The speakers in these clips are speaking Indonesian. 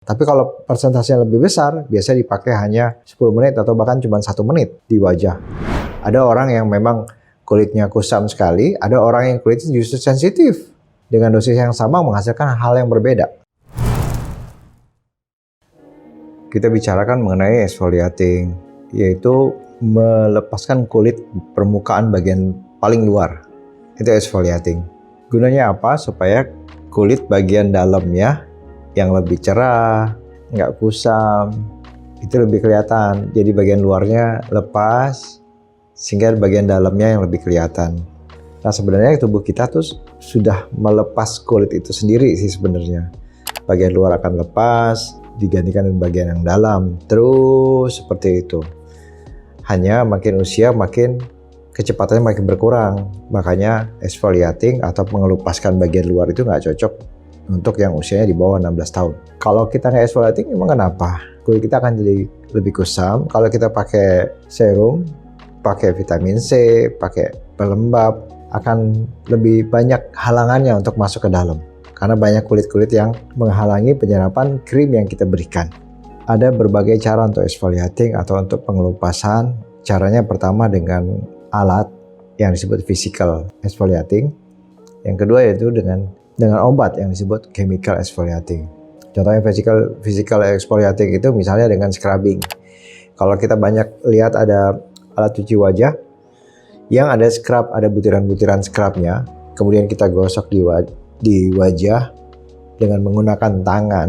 Tapi kalau persentasenya lebih besar, biasanya dipakai hanya 10 menit atau bahkan cuma 1 menit di wajah. Ada orang yang memang kulitnya kusam sekali, ada orang yang kulitnya justru sensitif. Dengan dosis yang sama menghasilkan hal yang berbeda. Kita bicarakan mengenai exfoliating, yaitu melepaskan kulit permukaan bagian paling luar. Itu exfoliating. Gunanya apa? Supaya kulit bagian dalamnya yang lebih cerah, nggak kusam, itu lebih kelihatan. Jadi bagian luarnya lepas, sehingga bagian dalamnya yang lebih kelihatan. Nah sebenarnya tubuh kita tuh sudah melepas kulit itu sendiri sih sebenarnya. Bagian luar akan lepas, digantikan dengan bagian yang dalam, terus seperti itu. Hanya makin usia makin kecepatannya makin berkurang. Makanya exfoliating atau mengelupaskan bagian luar itu nggak cocok untuk yang usianya di bawah 16 tahun. Kalau kita nggak exfoliating emang kenapa? Kulit kita akan jadi lebih kusam. Kalau kita pakai serum, pakai vitamin C, pakai pelembab, akan lebih banyak halangannya untuk masuk ke dalam. Karena banyak kulit-kulit yang menghalangi penyerapan krim yang kita berikan. Ada berbagai cara untuk exfoliating atau untuk pengelupasan. Caranya pertama dengan alat yang disebut physical exfoliating. Yang kedua yaitu dengan obat yang disebut chemical exfoliating. Contohnya physical exfoliating itu misalnya dengan scrubbing. Kalau kita banyak lihat ada alat cuci wajah yang ada scrub, ada butiran-butiran scrubnya, kemudian kita gosok di wajah dengan menggunakan tangan,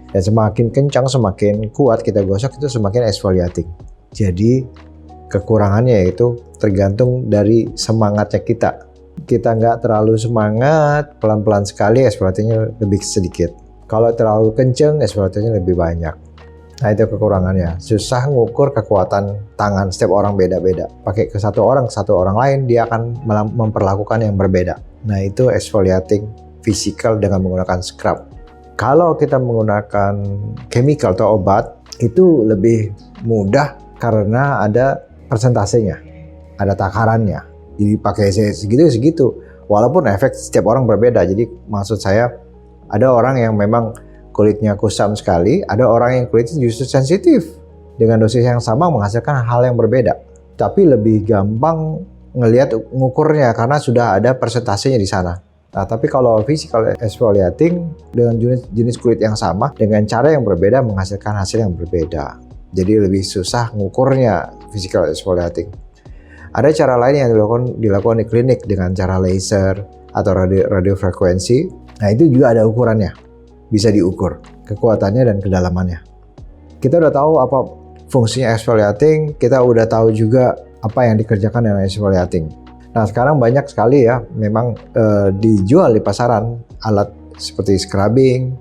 dan semakin kencang, semakin kuat kita gosok itu semakin exfoliating. Jadi kekurangannya yaitu tergantung dari semangatnya kita. Kita nggak terlalu semangat, pelan-pelan sekali exfoliatingnya lebih sedikit. Kalau terlalu kenceng, exfoliatingnya lebih banyak. Nah itu kekurangannya. Susah ngukur kekuatan tangan, setiap orang beda-beda. Pakai ke satu orang lain dia akan memperlakukan yang berbeda. Nah itu exfoliating physical dengan menggunakan scrub. Kalau kita menggunakan chemical atau obat, itu lebih mudah karena ada persentasenya, ada takarannya. Jadi pakai segitu. Walaupun efek setiap orang berbeda. Jadi maksud saya ada orang yang memang kulitnya kusam sekali, ada orang yang kulitnya justru sensitif. Dengan dosis yang sama menghasilkan hal yang berbeda. Tapi lebih gampang ngelihat ngukurnya karena sudah ada persentasenya di sana. Nah, tapi kalau physical exfoliating dengan jenis kulit yang sama dengan cara yang berbeda menghasilkan hasil yang berbeda. Jadi lebih susah ngukurnya physical exfoliating. Ada cara lain yang dilakukan di klinik dengan cara laser atau radiofrekuensi. Nah, itu juga ada ukurannya. Bisa diukur kekuatannya dan kedalamannya. Kita udah tahu apa fungsinya exfoliating, kita udah tahu juga apa yang dikerjakan dengan exfoliating. Nah sekarang banyak sekali ya memang dijual di pasaran alat seperti scrubbing,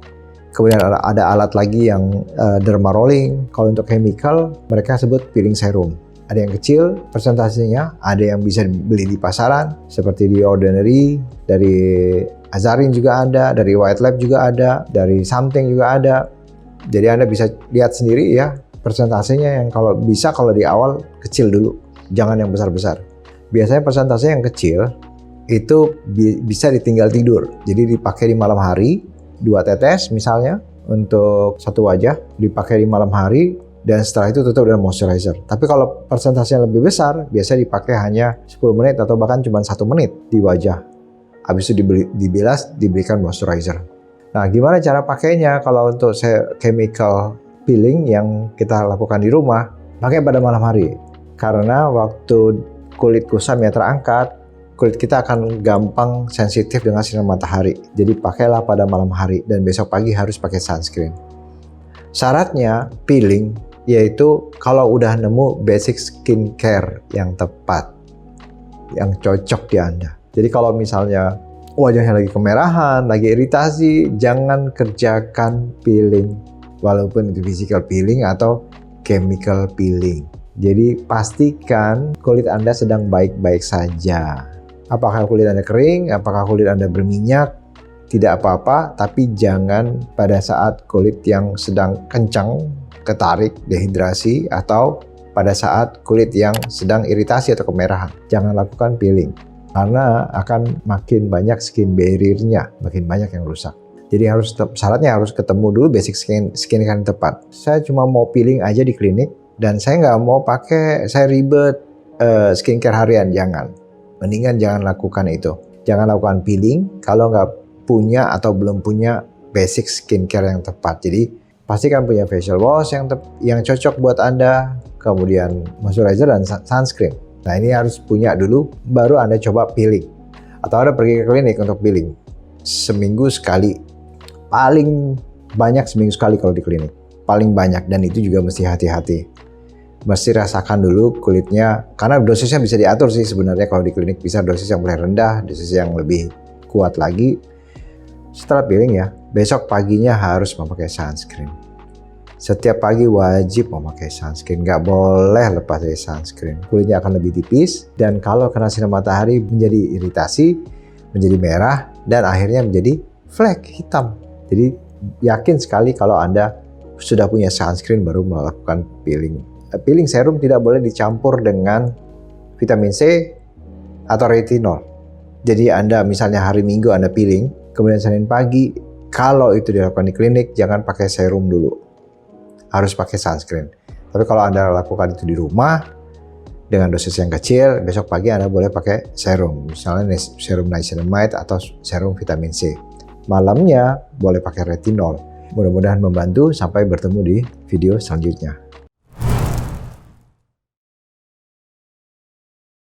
kemudian ada alat lagi yang derma rolling. Kalau untuk chemical mereka sebut peeling serum. Ada yang kecil persentasenya, ada yang bisa beli di pasaran seperti di Ordinary, dari Azarin juga ada, dari White Lab juga ada, dari Something juga ada. Jadi Anda bisa lihat sendiri ya persentasenya yang kalau di awal kecil dulu, jangan yang besar-besar. Biasanya persentase yang kecil itu bisa ditinggal tidur. Jadi dipakai di malam hari, 2 tetes misalnya untuk satu wajah, dipakai di malam hari dan setelah itu tutup dengan moisturizer. Tapi kalau persentasenya lebih besar, biasanya dipakai hanya 10 menit atau bahkan cuma 1 menit di wajah. Habis itu dibilas, diberikan moisturizer. Nah, gimana cara pakainya? Kalau untuk chemical peeling yang kita lakukan di rumah, pakai pada malam hari. Karena waktu kulit kusamnya terangkat, kulit kita akan gampang sensitif dengan sinar matahari. Jadi pakailah pada malam hari dan besok pagi harus pakai sunscreen. Syaratnya peeling yaitu kalau udah nemu basic skincare yang tepat, yang cocok di Anda. Jadi kalau misalnya wajahnya lagi kemerahan, lagi iritasi, jangan kerjakan peeling. Walaupun itu physical peeling atau chemical peeling. Jadi pastikan kulit Anda sedang baik-baik saja. Apakah kulit Anda kering, apakah kulit Anda berminyak, tidak apa-apa. Tapi jangan pada saat kulit yang sedang kencang, ketarik, dehidrasi, atau pada saat kulit yang sedang iritasi atau kemerahan. Jangan lakukan peeling. Karena akan makin banyak skin barrier-nya, makin banyak yang rusak. Jadi syaratnya harus ketemu dulu basic skincare yang tepat. Saya cuma mau peeling aja di klinik dan saya nggak mau saya ribet skincare harian, jangan. Mendingan jangan lakukan itu. Jangan lakukan peeling kalau nggak punya atau belum punya basic skincare yang tepat. Jadi pastikan punya facial wash yang cocok buat Anda, kemudian moisturizer dan sunscreen. Nah ini harus punya dulu, baru Anda coba peeling. Atau Anda pergi ke klinik untuk peeling. Seminggu sekali. Paling banyak seminggu sekali kalau di klinik. Paling banyak, dan itu juga mesti hati-hati. Mesti rasakan dulu kulitnya, karena dosisnya bisa diatur sih sebenarnya kalau di klinik. Bisa dosis yang mulai rendah, dosis yang lebih kuat lagi. Setelah peeling ya, besok paginya harus memakai sunscreen. Setiap pagi wajib memakai sunscreen, nggak boleh lepas dari sunscreen. Kulitnya akan lebih tipis, dan kalau kena sinar matahari menjadi iritasi, menjadi merah, dan akhirnya menjadi flek hitam. Jadi yakin sekali kalau Anda sudah punya sunscreen baru melakukan peeling. Peeling serum tidak boleh dicampur dengan vitamin C atau retinol. Jadi Anda misalnya hari Minggu Anda peeling, kemudian Senin pagi, kalau itu dilakukan di klinik, jangan pakai serum dulu. Harus pakai sunscreen. Tapi kalau Anda lakukan itu di rumah, dengan dosis yang kecil, besok pagi Anda boleh pakai serum. Misalnya serum niacinamide atau serum vitamin C. Malamnya boleh pakai retinol. Mudah-mudahan membantu. Sampai bertemu di video selanjutnya.